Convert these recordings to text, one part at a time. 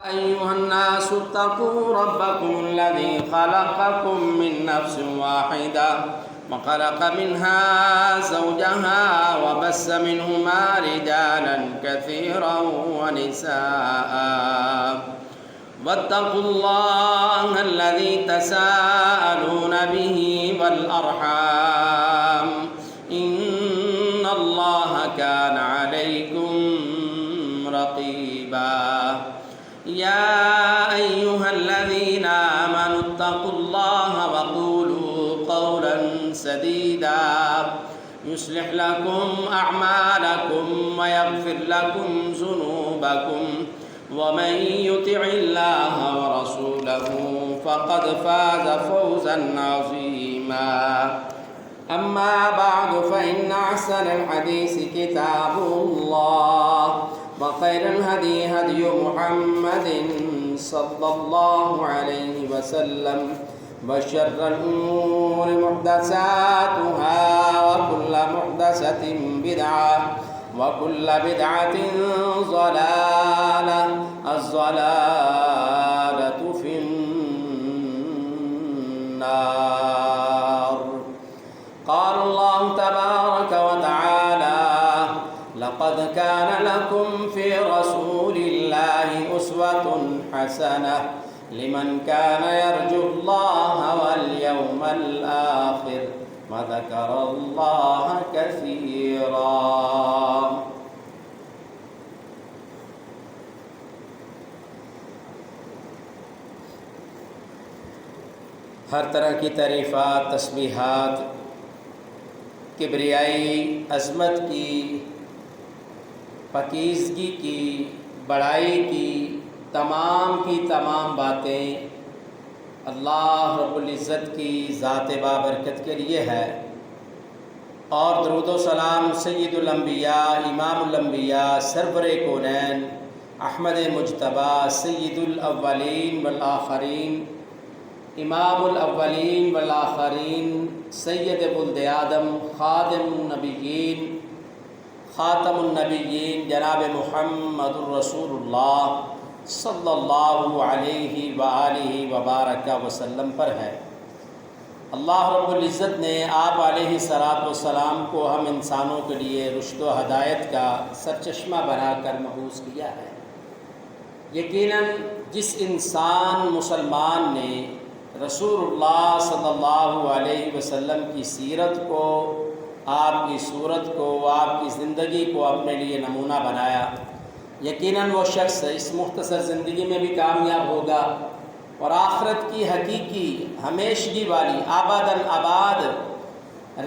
أيها الناس اتقوا ربكم الذي خلقكم من نفس واحدة وخلق منها زوجها وبث منهما رجالا كثيرا ونساء واتقوا الله الذي تساءلون به والأرحام إن الله كان عليكم رقيبا يا أيها الذين آمنوا اتقوا الله وقولوا قولا سديدا يصلح لكم أعمالكم ويغفر لكم ذنوبكم ومن يطع الله ورسوله فقد فاز فوزا عظيما أما بعد فإن أحسن الحديث كتاب الله وخير الهدي هدي محمد صلى الله عليه وسلم وشر الأمور محدثاتها وكل محدثة بدعة وكل بدعة ضلالة الضلالة في النار. قال الله تبارك وتعالى: لقد كان لكم في رسول الله أسوة حسنة لمن كان يرجو الله واليوم الآخر وذكر الله كثيرا. ہر طرح کی تعریفات، تسبیحات، کبریائی، عظمت کی، پاکیزگی کی، بڑائی کی تمام باتیں اللہ رب العزت کی ذات بابرکت کے لیے ہے، اور درود و سلام سید الانبیاء، امام الانبیاء، سرور کونین، احمد مجتبی، سید الاولین والآخرین، امام الاولین والآخرین، سید ولد آدم، خادم النبیین، خاتم النبیین، جناب محمد الرسول اللہ صلی اللہ علیہ وآلہ وبارک وسلم پر ہے۔ اللہ رب العزت نے آپ علیہ الصلاۃ والسلام کو ہم انسانوں کے لیے رشد و ہدایت کا سرچشمہ بنا کر مبعوث کیا ہے۔ یقیناً جس انسان مسلمان نے رسول اللہ صلی اللہ علیہ وسلم کی سیرت کو، آپ کی صورت کو، آپ کی زندگی کو اپنے لیے نمونہ بنایا، یقیناً وہ شخص اس مختصر زندگی میں بھی کامیاب ہوگا، اور آخرت کی حقیقی ہمیشگی والی آباداً آباد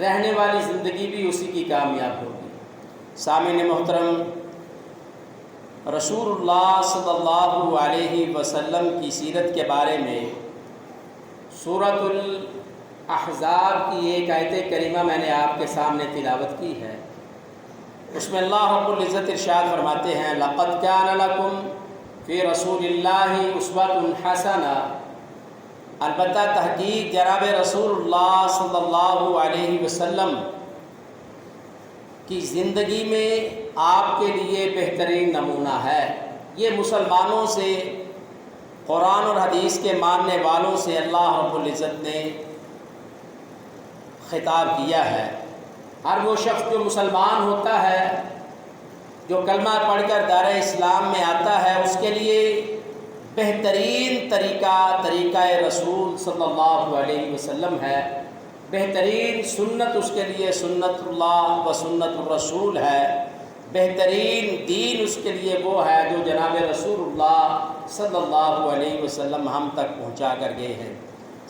رہنے والی زندگی بھی اسی کی کامیاب ہوگی۔ سامعین محترم، رسول اللہ صلی اللہ علیہ وسلم کی سیرت کے بارے میں سورۃ الاحزاب کی ایک آیت کریمہ میں نے آپ کے سامنے تلاوت کی ہے۔ اس میں اللہ رب العزت ارشاد فرماتے ہیں: لقد كان لكم فی رسول اللہ اسوۃ حسنہ، البتہ تحقیق جناب رسول اللہ صلی اللہ علیہ وسلم کی زندگی میں آپ کے لیے بہترین نمونہ ہے۔ یہ مسلمانوں سے، قرآن اور حدیث کے ماننے والوں سے اللہ رب العزت نے خطاب کیا ہے۔ ہر وہ شخص جو مسلمان ہوتا ہے، جو کلمہ پڑھ کر دار اسلام میں آتا ہے، اس کے لیے بہترین طریقہ رسول صلی اللہ علیہ وسلم ہے۔ بہترین سنت اس کے لیے سنت اللہ و سنت الرسول ہے۔ بہترین دین اس کے لیے وہ ہے جو جناب رسول اللہ صلی اللہ علیہ وسلم ہم تک پہنچا کر گئے ہیں۔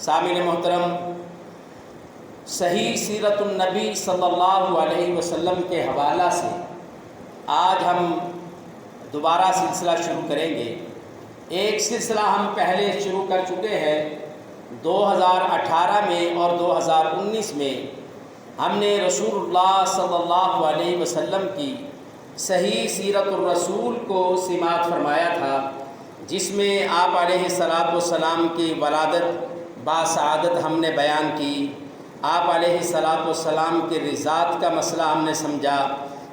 سامعین محترم، صحیح سیرت النبی صلی اللہ علیہ وسلم کے حوالہ سے آج ہم دوبارہ سلسلہ شروع کریں گے۔ ایک سلسلہ ہم پہلے شروع کر چکے ہیں 2018 میں اور 2019 میں ہم نے رسول اللہ صلی اللہ علیہ وسلم کی صحیح سیرت الرسول کو سماعت فرمایا تھا، جس میں آپ علیہ الصلاۃ والسلام کی ولادت باسعادت ہم نے بیان کی، آپ علیہ الصلاۃ والسلام کے رضاعت کا مسئلہ ہم نے سمجھا،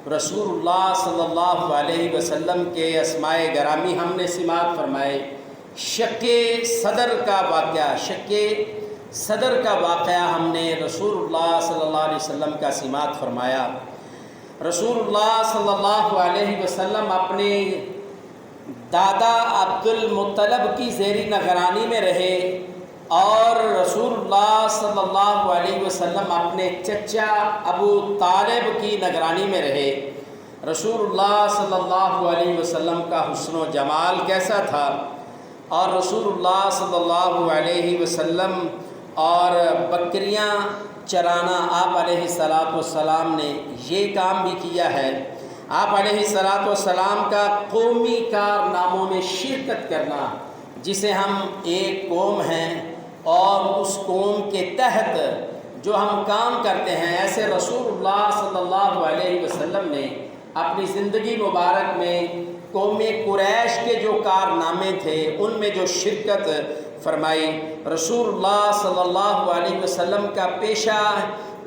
رسول اللہ صلی اللہ علیہ وسلم کے اسماء گرامی ہم نے سماعت فرمائے۔ شق صدر کا واقعہ ہم نے رسول اللہ صلی اللہ علیہ وسلم کا سماعت فرمایا۔ رسول اللہ صلی اللہ علیہ وسلم اپنے دادا عبد المطلب کی زیر نگرانی میں رہے اور رسول اللہ صلی اللہ علیہ وسلم اپنے چچا ابو طالب کی نگرانی میں رہے۔ رسول اللہ صلی اللہ علیہ وسلم کا حسن و جمال کیسا تھا، اور رسول اللہ صلی اللہ علیہ وسلم اور بکریاں چرانا آپ علیہ السلام نے یہ کام بھی کیا ہے۔ آپ علیہ السلام کا قومی کارناموں میں شرکت کرنا، جسے ہم ایک قوم ہیں اور اس قوم کے تحت جو ہم کام کرتے ہیں، ایسے رسول اللہ صلی اللہ علیہ وسلم نے اپنی زندگی مبارک میں قوم قریش کے جو کارنامے تھے ان میں جو شرکت فرمائی۔ رسول اللہ صلی اللہ علیہ وسلم کا پیشہ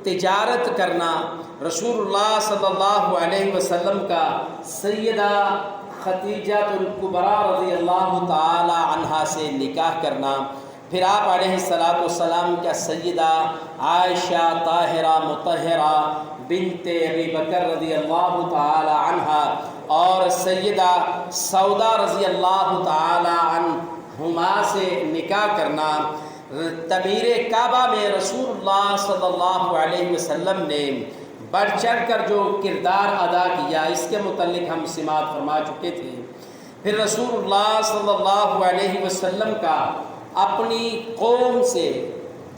تجارت کرنا، رسول اللہ صلی اللہ علیہ وسلم کا سیدہ خدیجہ الکبریٰ رضی اللہ تعالی عنہا سے نکاح کرنا، پھر آپ علیہ السلام کا سیدہ عائشہ طاہرہ مطہرہ بنت ابی بکر رضی اللہ تعالی عنہا اور سیدہ سودا رضی اللہ تعالی عنہما سے نکاح کرنا، تعمیر کعبہ میں رسول اللہ صلی اللہ علیہ وسلم نے بڑھ چڑھ کر جو کردار ادا کیا، اس کے متعلق ہم سماعت فرما چکے تھے۔ پھر رسول اللہ صلی اللہ علیہ وسلم کا اپنی قوم سے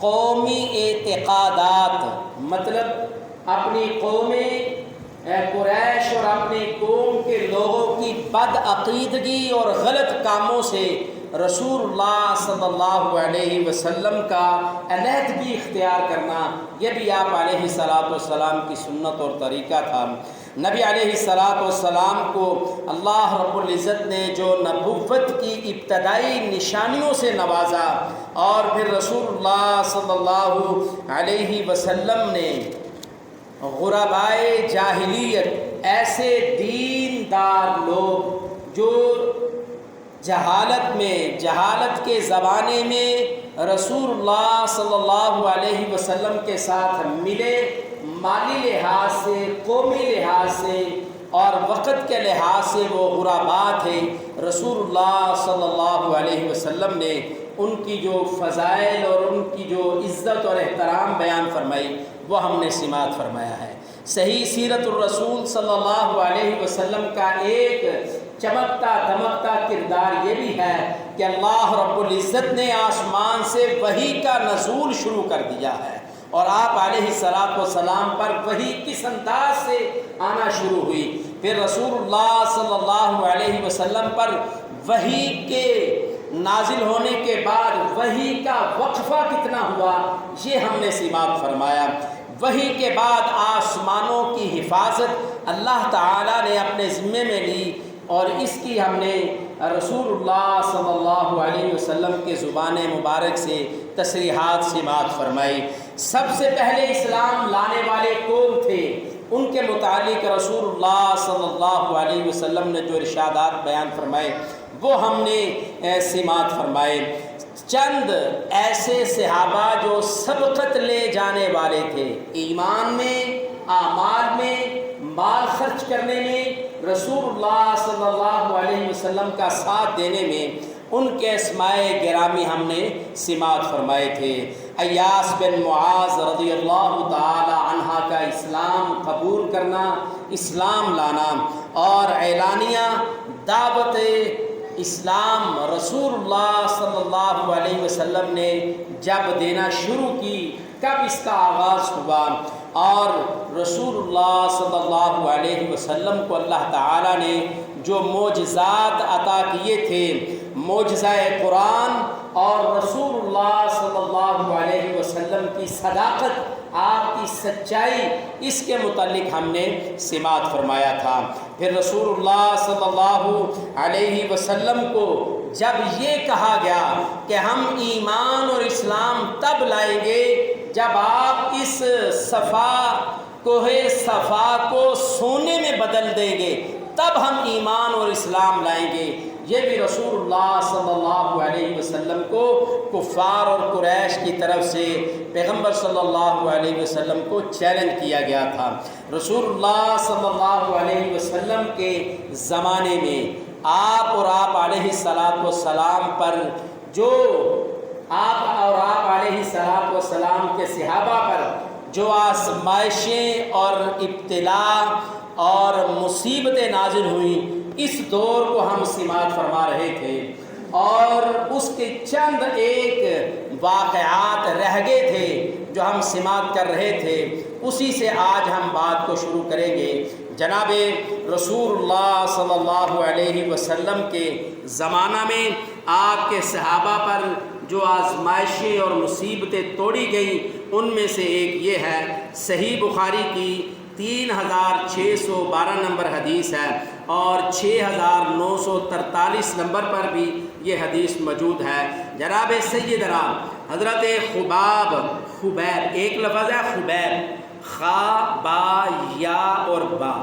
قومی اعتقادات، مطلب اپنی قوم قریش اور اپنی قوم کے لوگوں کی بدعقیدگی اور غلط کاموں سے رسول اللہ صلی اللہ علیہ وسلم کا علیحدگی اختیار کرنا، یہ بھی آپ علیہ السلام کی سنت اور طریقہ تھا۔ نبی علیہ السلام کو اللہ رب العزت نے جو نبوت کی ابتدائی نشانیوں سے نوازا، اور پھر رسول اللہ صلی اللہ علیہ وسلم نے غربائے جاہلیت، ایسے دیندار لوگ جو جہالت کے زمانے میں رسول اللہ صلی اللہ علیہ وسلم کے ساتھ ملے، مالی لحاظ سے، قومی لحاظ سے اور وقت کے لحاظ سے وہ غربا تھے، رسول اللہ صلی اللہ علیہ وسلم نے ان کی جو فضائل اور ان کی جو عزت اور احترام بیان فرمائی وہ ہم نے سماعت فرمایا ہے۔ صحیح سیرت الرسول صلی اللہ علیہ وسلم کا ایک چمکتا دمکتا کردار یہ بھی ہے کہ اللہ رب العزت نے آسمان سے وحی کا نزول شروع کر دیا ہے، اور آپ علیہ السلام پر وحی کس انداز سے آنا شروع ہوئی، پھر رسول اللہ صلی اللہ علیہ وسلم پر وحی کے نازل ہونے کے بعد وحی کا وقفہ کتنا ہوا، یہ ہم نے سماعت فرمایا۔ وحی کے بعد آسمانوں کی حفاظت اللہ تعالیٰ نے اپنے ذمے میں لی، اور اس کی ہم نے رسول اللہ صلی اللہ علیہ وسلم کے زبان مبارک سے تصریحات سماعت فرمائی۔ سب سے پہلے اسلام لانے والے قوم تھے، ان کے متعلق رسول اللہ صلی اللہ علیہ وسلم نے جو ارشادات بیان فرمائے وہ ہم نے سماعت فرمائے۔ چند ایسے صحابہ جو سبقت لے جانے والے تھے، ایمان میں، اعمال میں، مال خرچ کرنے میں، رسول اللہ صلی اللہ علیہ وسلم کا ساتھ دینے میں، ان کے اسماء گرامی ہم نے سماعت فرمائے تھے۔ ایاس بن معاذ رضی اللہ تعالی عنہ کا اسلام قبول کرنا، اسلام لانا اور اعلانیہ دعوت اسلام رسول اللہ صلی اللہ علیہ وسلم نے جب دینا شروع کی، کب اس کا آغاز ہوا، اور رسول اللہ صلی اللہ علیہ وسلم کو اللہ تعالیٰ نے جو معجزات عطا کیے تھے، معجزہ قرآن اور رسول اللہ صلی اللہ علیہ وسلم کی صداقت، آپ کی سچائی، اس کے متعلق ہم نے سماعت فرمایا تھا۔ پھر رسول اللہ صلی اللہ علیہ وسلم کو جب یہ کہا گیا کہ ہم ایمان اور اسلام تب لائیں گے جب آپ اس صفا کوہ صفا کو سونے میں بدل دیں گے تب ہم ایمان اور اسلام لائیں گے۔ یہ بھی رسول اللہ صلی اللہ علیہ وسلم کو کفار اور قریش کی طرف سے پیغمبر صلی اللہ علیہ وسلم کو چیلنج کیا گیا تھا۔ رسول اللہ صلی اللہ علیہ وسلم کے زمانے میں آپ اور آپ علیہ السلام پر جو علیہ السلام کے صحابہ پر جو آزمائشیں اور ابتلا اور مصیبتیں نازل ہوئیں، اس دور کو ہم سماعت فرما رہے تھے، اور اس کے چند ایک واقعات رہ گئے تھے جو ہم سماعت کر رہے تھے، اسی سے آج ہم بات کو شروع کریں گے۔ جناب رسول اللہ صلی اللہ علیہ وسلم کے زمانہ میں آپ کے صحابہ پر جو آزمائشیں اور مصیبتیں توڑی گئیں، ان میں سے ایک یہ ہے، صحیح بخاری کی 3612 نمبر حدیث ہے، اور 6943 نمبر پر بھی یہ حدیث موجود ہے۔ جناب سیدنا حضرت خبیب، ایک لفظ ہے خبیب، خا با یا اور با،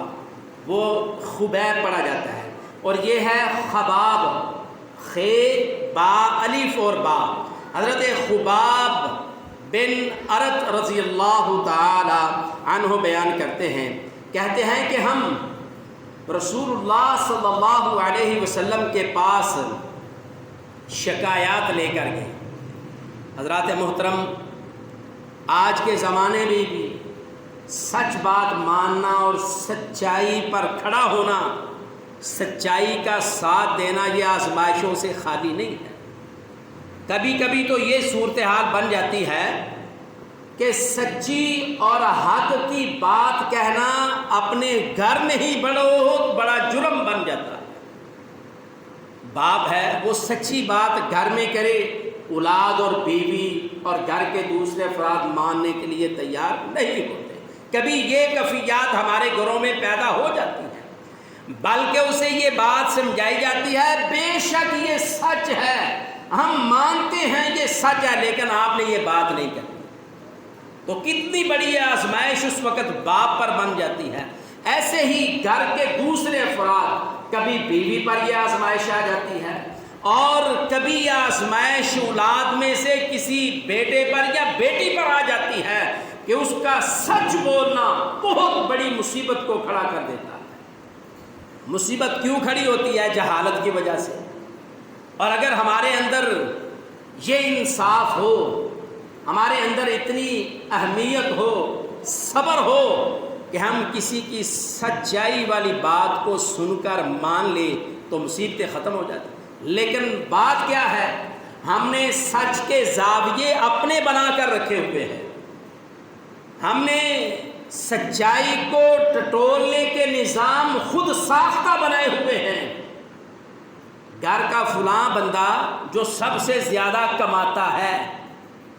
وہ خبیب پڑھا جاتا ہے، اور یہ ہے خباب، خے با الف اور با۔ حضرت خباب بن ارت رضی اللہ تعالی عنہ بیان کرتے ہیں، کہتے ہیں کہ ہم رسول اللہ صلی اللہ علیہ وسلم کے پاس شکایات لے کر گئے۔ حضرات محترم، آج کے زمانے میں بھی سچ بات ماننا اور سچائی پر کھڑا ہونا، سچائی کا ساتھ دینا، یہ آزمائشوں سے خالی نہیں ہے۔ کبھی کبھی تو یہ صورتحال بن جاتی ہے کہ سچی اور حق کی بات کہنا اپنے گھر میں ہی بہت بڑا جرم بن جاتا ہے۔ باپ ہے وہ سچی بات گھر میں کرے، اولاد اور بیوی اور گھر کے دوسرے افراد ماننے کے لیے تیار نہیں ہوتے۔ کبھی یہ کیفیات ہمارے گھروں میں پیدا ہو جاتی ہے، بلکہ اسے یہ بات سمجھائی جاتی ہے بے شک یہ سچ ہے، ہم مانتے ہیں یہ سچ ہے، لیکن آپ نے یہ بات نہیں کہی۔ تو کتنی بڑی آزمائش اس وقت باپ پر بن جاتی ہے۔ ایسے ہی گھر کے دوسرے افراد، کبھی بیوی پر یہ آزمائش آ جاتی ہے، اور کبھی یہ آزمائش اولاد میں سے کسی بیٹے پر یا بیٹی پر آ جاتی ہے کہ اس کا سچ بولنا بہت بڑی مصیبت کو کھڑا کر دیتا ہے۔ مصیبت کیوں کھڑی ہوتی ہے؟ جہالت کی وجہ سے۔ اور اگر ہمارے اندر یہ انصاف ہو، ہمارے اندر اتنی اہمیت ہو، صبر ہو کہ ہم کسی کی سچائی والی بات کو سن کر مان لیں، تو مصیبتیں ختم ہو جاتی۔ لیکن بات کیا ہے، ہم نے سچ کے زاویے اپنے بنا کر رکھے ہوئے ہیں، ہم نے سچائی کو ٹٹولنے کے نظام خود ساختہ بنائے ہوئے ہیں۔ گھر کا فلاں بندہ جو سب سے زیادہ کماتا ہے،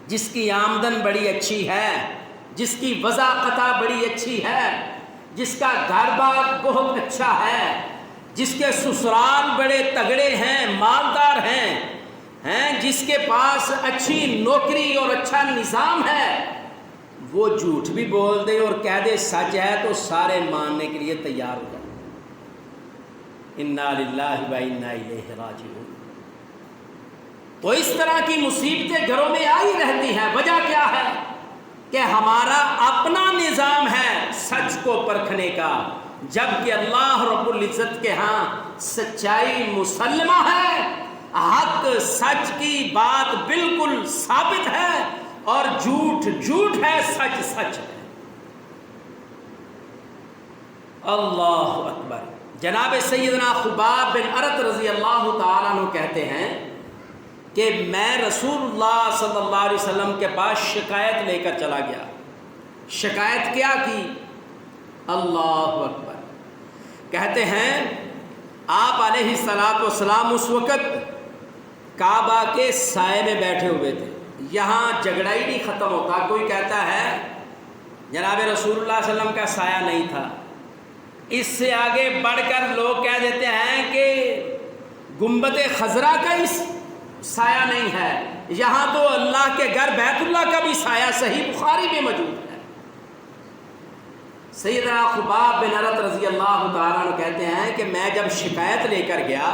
جس کی آمدن بڑی اچھی ہے، جس کی وضاقتہ بڑی اچھی ہے، جس کا گھر بار بہت اچھا ہے، جس کے سسرال بڑے تگڑے ہیں، مالدار ہیں، جس کے پاس اچھی نوکری اور اچھا نظام ہے، وہ جھوٹ بھی بول دے اور کہہ دے سچ ہے تو سارے ماننے کے لیے تیار ہو جائیں۔ انا للہ و انا الیہ راجعون۔ تو اس طرح کی مصیبتیں گھروں میں آئی رہتی ہیں۔ وجہ کیا ہے؟ کہ ہمارا اپنا نظام ہے سچ کو پرکھنے کا، جبکہ اللہ رب العزت کے ہاں سچائی مسلمہ ہے، حق سچ کی بات بالکل ثابت ہے، اور جھوٹ جھوٹ ہے، سچ سچ ہے۔ اللہ اکبر۔ جناب سیدنا خباب بن ارت رضی اللہ تعالیٰ عنہ کہتے ہیں کہ میں رسول اللہ صلی اللہ علیہ وسلم کے پاس شکایت لے کر چلا گیا۔ شکایت کیا کی؟ اللہ اکبر۔ کہتے ہیں آپ علیہ السلام اس وقت کعبہ کے سائے میں بیٹھے ہوئے تھے۔ یہاں جھگڑا ہی نہیں ختم ہوتا۔ کوئی کہتا ہے جناب رسول اللہ صلی اللہ علیہ وسلم کا سایہ نہیں تھا، اس سے آگے بڑھ کر لوگ کہہ دیتے ہیں کہ گنبد خضرا کا اس سایہ نہیں ہے، یہاں تو اللہ کے گھر بیت اللہ کا بھی سایہ صحیح بخاری میں موجود ہے۔ سیدنا خباب بن ارت رضی اللہ تعالیٰ عنہ کہتے ہیں کہ میں جب شکایت لے کر گیا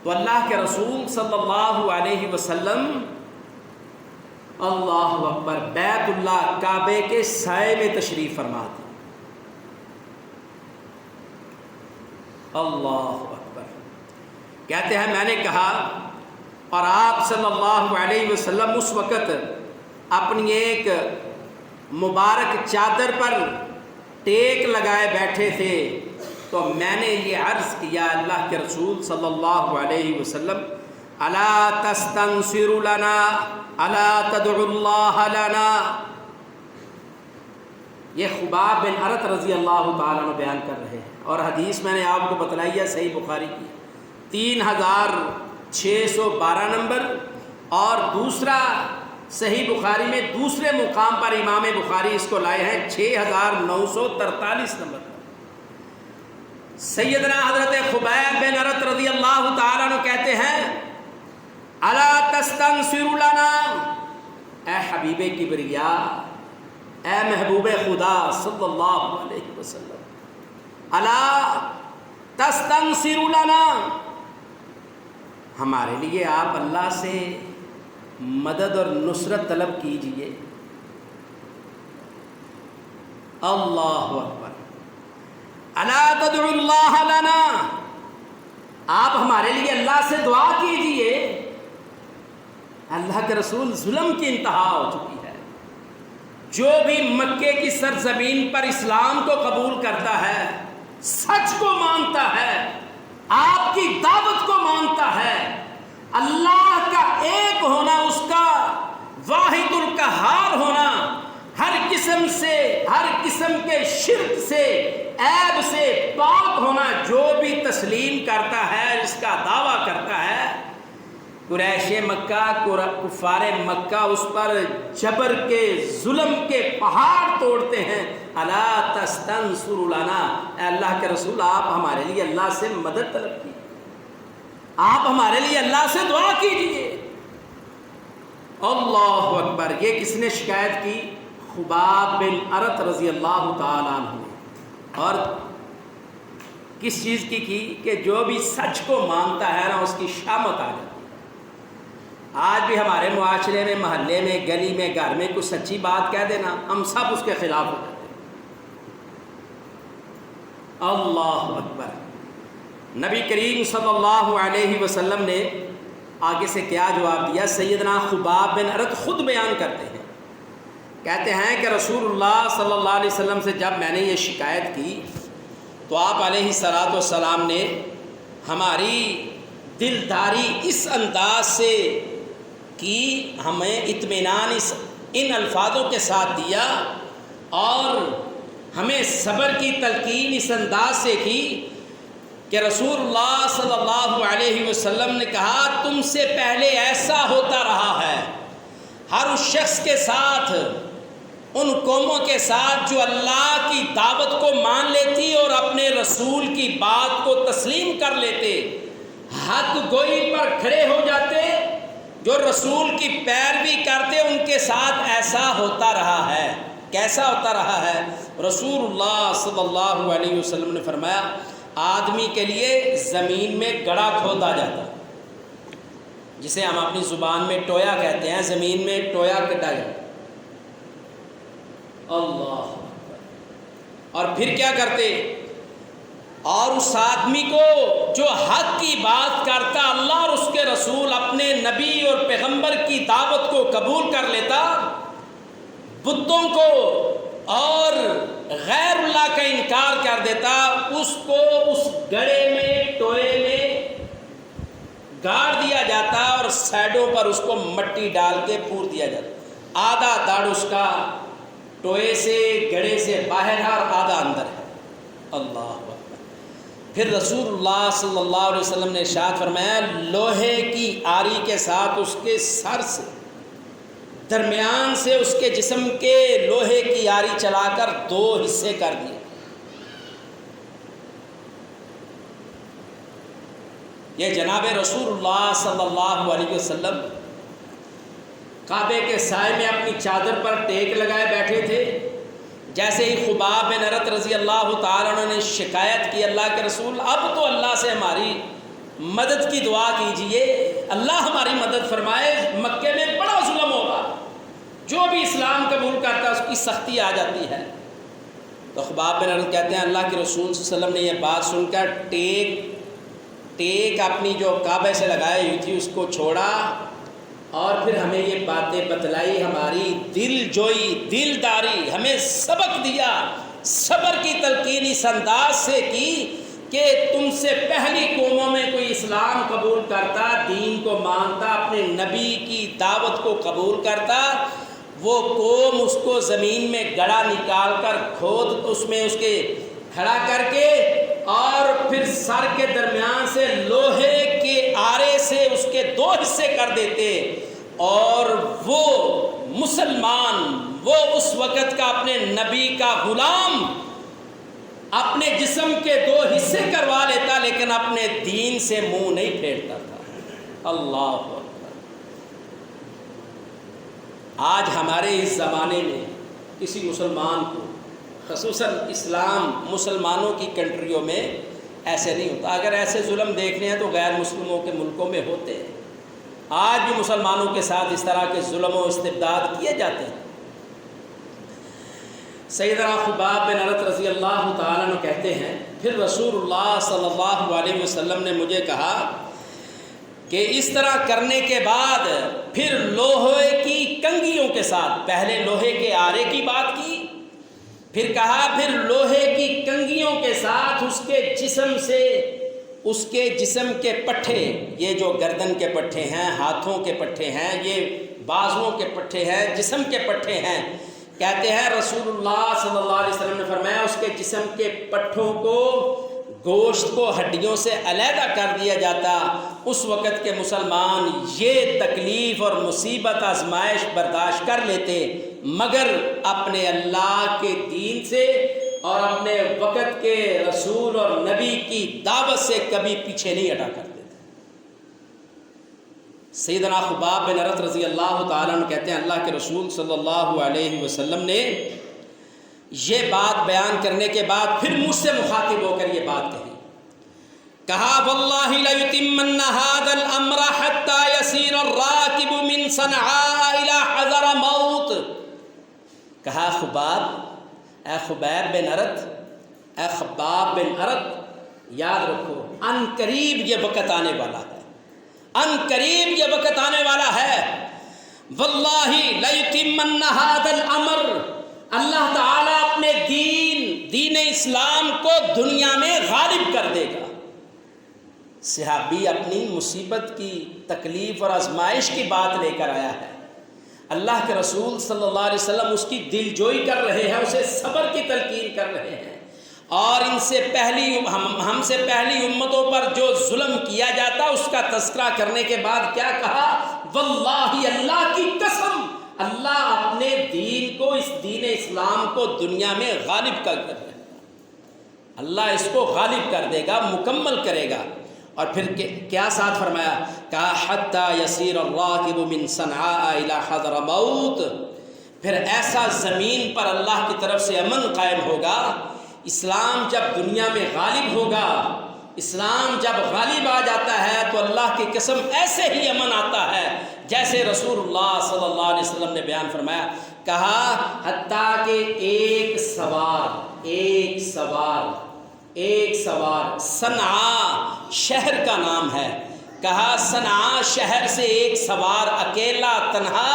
تو اللہ کے رسول صلی اللہ علیہ وسلم اللہ اکبر بیت اللہ کعبے کے سائے میں تشریف فرما تھی. اللہ اکبر. کہتے ہیں میں نے کہا اور آپ صلی اللہ علیہ وسلم اس وقت اپنی ایک مبارک چادر پر ٹیک لگائے بیٹھے تھے. تو میں نے یہ عرض کیا اللہ کے رسول صلی اللہ علیہ وسلم الا تستنصر لنا الا تدعو اللہ لنا. یہ خباب بن ارت رضی اللہ تعالیٰ عنہ بیان کر رہے ہیں اور حدیث میں نے آپ کو بتلائی ہے صحیح بخاری کی 3612 نمبر اور دوسرا صحیح بخاری میں دوسرے مقام پر امام بخاری اس کو لائے ہیں 6943 نمبر. سیدنا حضرت خبیب بن ارت رضی اللہ تعالیٰ عنہ کہتے ہیں الا تستنصر لنا، اے حبیب کبریا، اے محبوب خدا صلی اللہ علیہ وسلم، الا تستنصر لنا، ہمارے لیے آپ اللہ سے مدد اور نصرت طلب کیجئے. اللہ اکبر. الا تدعو اللہ لنا، آپ ہمارے لیے اللہ سے دعا کیجئے. اللہ کے رسول ظلم کی انتہا ہو چکی ہے. جو بھی مکے کی سرزمین پر اسلام کو قبول کرتا ہے، سچ کو مانتا ہے، آپ کی دعوت کو مانتا ہے، اللہ کا ایک ہونا، اس کا واحد القہار ہونا، ہر قسم سے، ہر قسم کے شرک سے، عیب سے پاک ہونا جو بھی تسلیم کرتا ہے، اس کا دعویٰ کرتا ہے، قریش مکہ، کفار مکہ اس پر جبر کے، ظلم کے پہاڑ توڑتے ہیں. الا تستنصر لنا، اے اللہ کے رسول آپ ہمارے لیے اللہ سے مدد طلب کیجیے، آپ ہمارے لیے اللہ سے دعا کیجیے. اللہ اکبر. یہ کس نے شکایت کی؟ خباب بن ارت رضی اللہ تعالیٰ عنہ نے. اور کس چیز کی کہ جو بھی سچ کو مانتا ہے نا، اس کی شامت آ جاتی ہے. آج بھی ہمارے معاشرے میں، محلے میں، گلی میں، گھر میں کوئی سچی بات کہہ دینا، ہم سب اس کے خلاف ہو جاتے ہیں. اللہ اکبر. نبی کریم صلی اللہ علیہ وسلم نے آگے سے کیا جواب دیا؟ سیدنا خباب بن ارت خود بیان کرتے ہیں، کہتے ہیں کہ رسول اللہ صلی اللہ علیہ وسلم سے جب میں نے یہ شکایت کی تو آپ علیہ الصلوۃ والسلام نے ہماری دلداری اس انداز سے کی، ہمیں اطمینان ان الفاظوں کے ساتھ دیا اور ہمیں صبر کی تلقین اس انداز سے کی کہ رسول اللہ صلی اللہ علیہ وسلم نے کہا تم سے پہلے ایسا ہوتا رہا ہے، ہر اس شخص کے ساتھ، ان قوموں کے ساتھ جو اللہ کی دعوت کو مان لیتی اور اپنے رسول کی بات کو تسلیم کر لیتے، حق گوئی پر کھڑے ہو جاتے، جو رسول کی پیروی کرتے، ان کے ساتھ ایسا ہوتا رہا ہے. کیسا ہوتا رہا ہے؟ رسول اللہ صلی اللہ علیہ وسلم نے فرمایا آدمی کے لیے زمین میں گڑھا کھودا جاتا، جسے ہم اپنی زبان میں ٹویا کہتے ہیں، زمین میں ٹویا کٹا جاتا. اللہ. اور پھر کیا کرتے؟ اور اس آدمی کو جو حق کی بات کرتا، اللہ اور اس کے رسول، اپنے نبی اور پیغمبر کی دعوت کو قبول کر لیتا، بتوں کو اور غیر اللہ کا انکار کر دیتا، اس کو اس گڑھے میں، ٹوئے میں گاڑ دیا جاتا اور سائڈوں پر اس کو مٹی ڈال کے پور دیا جاتا. آدھا دڑ اس کا ٹوئے سے، گڑھے سے باہر ہے اور آدھا اندر ہے. اللہ اکبر. پھر رسول اللہ صلی اللہ علیہ وسلم نے ارشاد فرمایا لوہے کی آری کے ساتھ اس کے سر سے، درمیان سے اس کے جسم کے لوہے کی آری چلا کر 2 حصے کر دیے. یہ جناب رسول اللہ صلی اللہ علیہ وسلم کعبے کے سائے میں اپنی چادر پر ٹیک لگائے بیٹھے تھے. جیسے ہی خباب بن ارت رضی اللہ تعالیٰ عنہ نے شکایت کی اللہ کے رسول اب تو اللہ سے ہماری مدد کی دعا کیجئے، اللہ ہماری مدد فرمائے، مکے میں بڑا ظلم ہوگا، جو بھی اسلام قبول کرتا ہے اس کی سختی آ جاتی ہے۔ تو خباب بن ارت کہتے ہیں اللہ کے رسول صلی اللہ علیہ وسلم نے یہ بات سن کر ٹیک اپنی جو کعبے سے لگائی ہوئی تھی اس کو چھوڑا اور پھر ہمیں یہ باتیں بتلائی، ہماری دل جوئی، دلداری، ہمیں سبق دیا، صبر کی تلقین اس انداز سے کی کہ تم سے پہلی قوموں میں کوئی اسلام قبول کرتا، دین کو مانتا، اپنے نبی کی دعوت کو قبول کرتا، وہ قوم اس کو زمین میں گڑھا نکال کر کھود اس میں اس کے کھڑا کر کے اور پھر سر کے درمیان سے لوہے کے آرے سے اس کے 2 حصے کر دیتے، اور وہ مسلمان، وہ اس وقت کا اپنے نبی کا غلام اپنے جسم کے 2 حصے کروا لیتا لیکن اپنے دین سے منہ نہیں پھیرتا تھا۔ اللہ اکبر۔ آج ہمارے اس زمانے میں کسی مسلمان کو، خصوصاً اسلام مسلمانوں کی کنٹریوں میں ایسے نہیں ہوتا۔ اگر ایسے ظلم دیکھنے ہیں تو غیر مسلموں کے ملکوں میں ہوتے ہیں۔ آج بھی مسلمانوں کے ساتھ اس طرح کے ظلم و استبداد کیے جاتے ہیں۔ سیدنا خباب بن ارت رضی اللہ تعالیٰ عنہ کہتے ہیں پھر رسول اللہ صلی اللہ علیہ وسلم نے مجھے کہا کہ اس طرح کرنے کے بعد پھر لوہے کی کنگھیوں کے ساتھ، پہلے لوہے کے آرے کی بات کی، پھر کہا پھر لوہے کی کنگھیوں کے ساتھ اس کے جسم سے، اس کے جسم کے پٹھے، یہ جو گردن کے پٹھے ہیں، ہاتھوں کے پٹھے ہیں، یہ بازوؤں کے پٹھے ہیں، جسم کے پٹھے ہیں، کہتے ہیں رسول اللہ صلی اللہ علیہ وسلم نے فرمایا اس کے جسم کے پٹھوں کو، گوشت کو ہڈیوں سے علیحدہ کر دیا جاتا۔ اس وقت کے مسلمان یہ تکلیف اور مصیبت آزمائش برداشت کر لیتے، مگر اپنے اللہ کے دین سے اور اپنے وقت کے رسول اور نبی کی دعوت سے کبھی پیچھے نہیں ہٹا کرتے تھے۔ سیدنا خباب بن ارت رضی اللہ تعالیٰ عنہ کہتے ہیں اللہ کے رسول صلی اللہ علیہ وسلم نے یہ بات بیان کرنے کے بعد پھر مجھ سے مخاطب ہو کر یہ بات کہی، کہا واللہ لیتمن ھذا الامر حتی یسیر الراکب من صنعاء الی حضرموت۔ کہا خباب، اے خباب بن ارت، اے خباب بن ارت، یاد رکھو ان قریب یہ وقت آنے والا ہے، ان قریب یہ وقت آنے والا ہے، واللہ لیتمن ھذا الامر، اللہ تعالیٰ اپنے دین اسلام کو دنیا میں غالب کر دے گا۔ صحابی اپنی مصیبت کی، تکلیف اور آزمائش کی بات لے کر آیا ہے، اللہ کے رسول صلی اللہ علیہ وسلم اس کی دل جوئی کر رہے ہیں، اسے صبر کی تلقین کر رہے ہیں، اور ان سے پہلی ہم سے پہلی امتوں پر جو ظلم کیا جاتا اس کا تذکرہ کرنے کے بعد کیا کہا، واللہ اللہ کی قسم، اللہ اپنے دین کو، اس دین اسلام کو دنیا میں غالب کر دے گا، اللہ اس کو غالب کر دے گا، مکمل کرے گا۔ اور پھر کیا ساتھ فرمایا، کہا حتی یسیر الراکب من صنعاء الی حضرموت، پھر ایسا زمین پر اللہ کی طرف سے امن قائم ہوگا، اسلام جب دنیا میں غالب ہوگا، اسلام جب غالب آ جاتا ہے تو اللہ کی قسم ایسے ہی امن آتا ہے جیسے رسول اللہ صلی اللہ علیہ وسلم نے بیان فرمایا، کہا حتیٰ کہ ایک سوار صنعاء شہر کا نام ہے، کہا صنعاء شہر سے ایک سوار اکیلا تنہا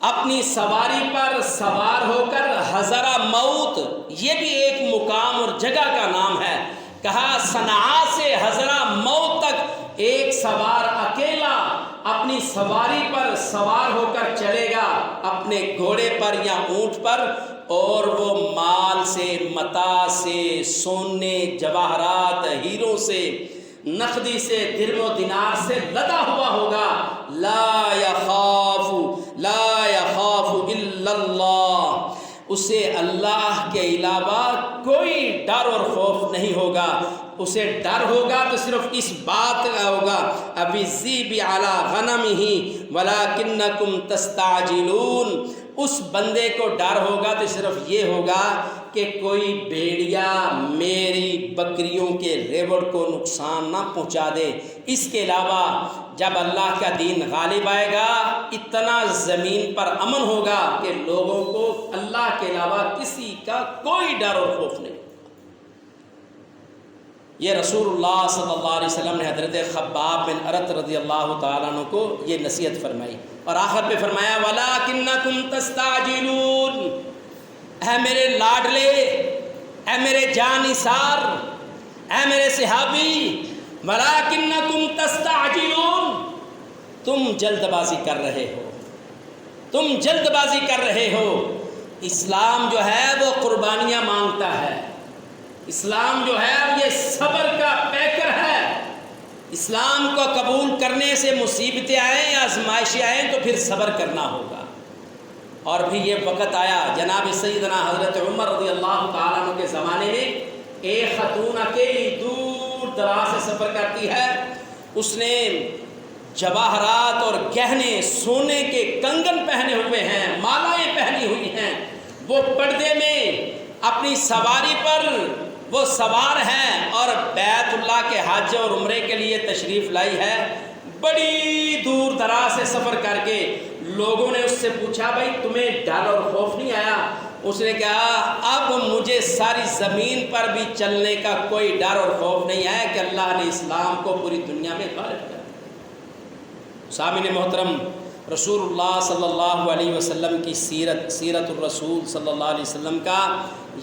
اپنی سواری پر سوار ہو کر حضرموت، یہ بھی ایک مقام اور جگہ کا نام ہے، کہا صنعاء سے حضرموت تک ایک سوار اکیلا اپنی سواری پر سوار ہو کر چلے گا، اپنے گھوڑے پر یا اونٹ پر، اور وہ مال سے، متاع سے، سونے جواہرات، ہیروں سے، نقدی سے، درم و دینار سے لدا ہوا ہوگا، لا یخاف الا اللہ، اسے اللہ کے علاوہ کوئی ڈر اور خوف نہیں ہوگا، اسے ڈر ہوگا تو صرف اس بات کا ہوگا، ابی الذئب علی غنمہ ولکنکم تستعجلون، اس بندے کو ڈر ہوگا تو صرف یہ ہوگا کہ کوئی بھیڑیا میری بکریوں کے ریوڑ کو نقصان نہ پہنچا دے۔ اس کے علاوہ جب اللہ کا دین غالب آئے گا اتنا زمین پر امن ہوگا کہ لوگوں کو اللہ کے علاوہ کسی کا کوئی ڈر اور خوف نہیں۔ یہ رسول اللہ صلی اللہ علیہ وسلم نے حضرت خباب بن ارت رضی اللہ تعالیٰ عنہ کو یہ نصیحت فرمائی، اور آخر پہ فرمایا وَلَٰكِنَّكُمْ تَسْتَعْجِلُونَ، اے میرے لاڈلے، اے میرے جان نثار، اے میرے صحابی، وَلَٰكِنَّكُمْ تَسْتَعْجِلُونَ، تم جلد بازی کر رہے ہو، تم جلد بازی کر رہے ہو۔ اسلام جو ہے وہ قربانیاں مانگتا ہے، اسلام جو ہے یہ صبر کا پیکر ہے۔ اسلام کو قبول کرنے سے مصیبتیں آئیں یا آزمائشیں آئیں تو پھر صبر کرنا ہوگا۔ اور پھر یہ وقت آیا جناب سیدنا حضرت عمر رضی اللہ تعالیٰ عنہ کے زمانے میں، ایک خاتون اکیلی دور دراز سے سفر کرتی ہے، اس نے جواہرات اور گہنے سونے کے کنگن پہنے ہوئے ہیں، مالائیں پہنی ہوئی ہیں، وہ پردے میں اپنی سواری پر وہ سوار ہیں اور بیت اللہ کے حج اور عمرے کے لیے تشریف لائی ہے۔ بڑی دور دراز سے سفر کر کے لوگوں نے اس سے پوچھا بھائی تمہیں ڈر اور خوف نہیں آیا؟ اس نے کہا اب مجھے ساری زمین پر بھی چلنے کا کوئی ڈر اور خوف نہیں ہے کہ اللہ نے اسلام کو پوری دنیا میں غالب کر دیا۔ سامعین محترم، رسول اللہ صلی اللہ علیہ وسلم کی سیرت الرسول صلی اللہ علیہ وسلم کا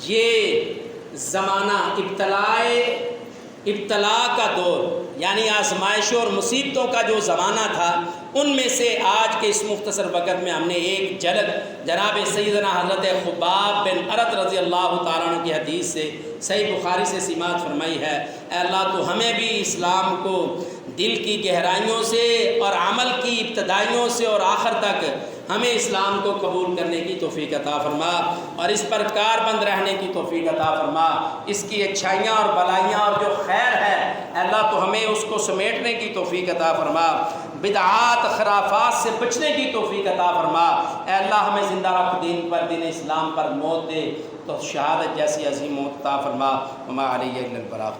یہ زمانہ ابتلا کا دور، یعنی آزمائشوں اور مصیبتوں کا جو زمانہ تھا، ان میں سے آج کے اس مختصر وقت میں ہم نے ایک جھلک جناب سیدنا حضرت خباب بن ارت رضی اللہ تعالیٰ عنہ کی حدیث سے صحیح بخاری سے سماعت فرمائی ہے۔ اے اللہ تو ہمیں بھی اسلام کو دل کی گہرائیوں سے اور عمل کی ابتدائیوں سے اور آخر تک ہمیں اسلام کو قبول کرنے کی توفیق عطا فرما، اور اس پر کاربند رہنے کی توفیق عطا فرما۔ اس کی اچھائیاں اور بلائیاں اور جو خیر ہے اے اللہ تو ہمیں اس کو سمیٹنے کی توفیق عطا فرما، بدعات خرافات سے بچنے کی توفیق عطا فرما۔ اے اللہ ہمیں زندہ رکھ دین پر، دین اسلام پر موت دے تو شہادت جیسی عظیم موت عطا فرما۔ وما علیہ الا البلاغ۔